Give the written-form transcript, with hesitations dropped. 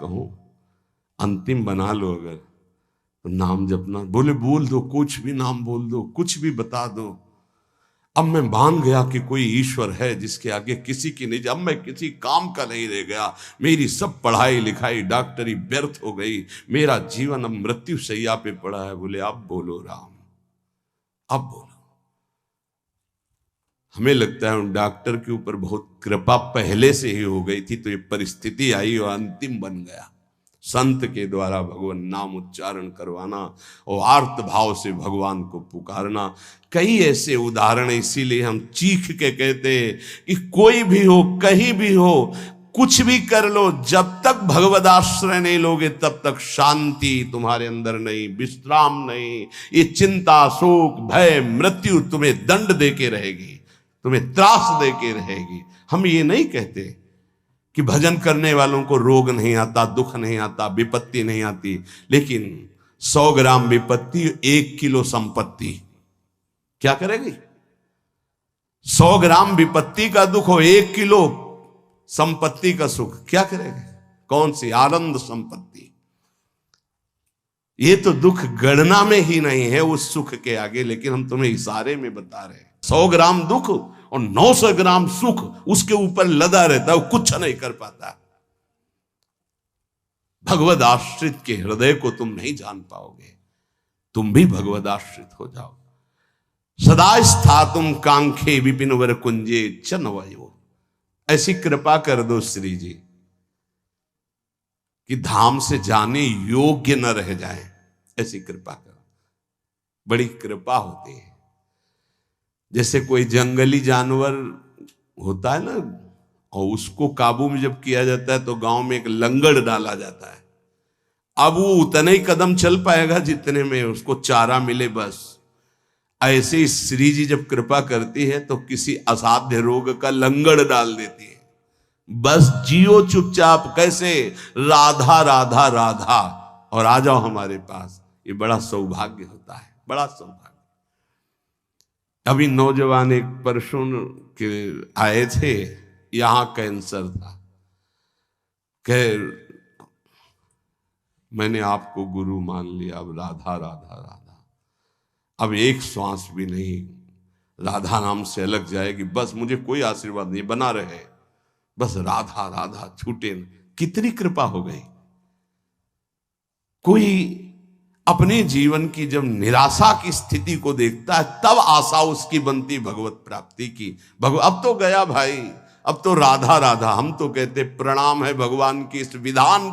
कहूं, अंतिम बना लो अगर तो नाम जपना। बोले बोल दो, कुछ भी नाम बोल दो, कुछ भी बता दो। अब मैं मान गया कि कोई ईश्वर है जिसके आगे किसी की नहीं, अब मैं किसी काम का नहीं रह गया। मेरी सब पढ़ाई लिखाई डॉक्टरी व्यर्थ हो गई, मेरा जीवन अब मृत्यु शैया पे पड़ा है। बोले अब बोलो राम, अब बोलो। हमें लगता है उन डॉक्टर के ऊपर बहुत कृपा पहले से ही हो गई थी, तो ये परिस्थिति आई और अंतिम बन गया। संत के द्वारा भगवान नाम उच्चारण करवाना और आर्त भाव से भगवान को पुकारना, कई ऐसे उदाहरण। इसीलिए हम चीख के कहते हैं कि कोई भी हो, कहीं भी हो, कुछ भी कर लो, जब तक भगवद आश्रय नहीं लोगे तब तक शांति तुम्हारे अंदर नहीं, विश्राम नहीं। ये चिंता, शोक, भय, मृत्यु तुम्हें दंड देके रहेगी, तुम्हें त्रास देके रहेगी। हम ये नहीं कहते कि भजन करने वालों को रोग नहीं आता, दुख नहीं आता, विपत्ति नहीं आती, लेकिन 100 ग्राम विपत्ति 1 किलो संपत्ति क्या करेगी? 100 ग्राम विपत्ति का दुख हो, 1 किलो संपत्ति का सुख क्या करेगा? कौन सी आनंद संपत्ति? ये तो दुख गणना में ही नहीं है उस सुख के आगे, लेकिन हम तुम्हें इशारे में बता रहे हैं। 100 ग्राम दुख और 900 ग्राम सुख उसके ऊपर लदा रहता है, वो कुछ नहीं कर पाता। भगवद आश्रित के हृदय को तुम नहीं जान पाओगे। तुम भी भगवद आश्रित हो जाओ। सदा स्थातुम कांखे विपिन वर कुंजे च नवयो। ऐसी कृपा कर दो श्री जी कि धाम से जाने योग्य न रह जाए, ऐसी कृपा करो। बड़ी कृपा होती है। जैसे कोई जंगली जानवर होता है ना, और उसको काबू में जब किया जाता है तो गांव में एक लंगड़ डाला जाता है। अब वो उतने ही कदम चल पाएगा जितने में उसको चारा मिले, बस। ऐसे ही श्री जी जब कृपा करती है तो किसी असाध्य रोग का लंगड़ डाल देती है। बस जियो चुपचाप, कैसे? राधा राधा राधा, और आ जाओ हमारे पास। ये बड़ा सौभाग्य होता है, बड़ा सौभाग्य। अभी नौजवान एक परसों के आए थे, यहां कैंसर था। कह मैंने आपको गुरु मान लिया, अब राधा राधा राधा, अब एक श्वास भी नहीं राधा नाम से अलग जाएगी, बस मुझे कोई आशीर्वाद नहीं, बना रहे, बस राधा राधा छूटे। कितनी कृपा हो गई। कोई अपने जीवन की जब निराशा की स्थिति को देखता है तब आशा उसकी बनती भगवत प्राप्ति की। अब तो गया भाई, अब तो राधा राधा। हम तो कहते प्रणाम है भगवान की इस विधान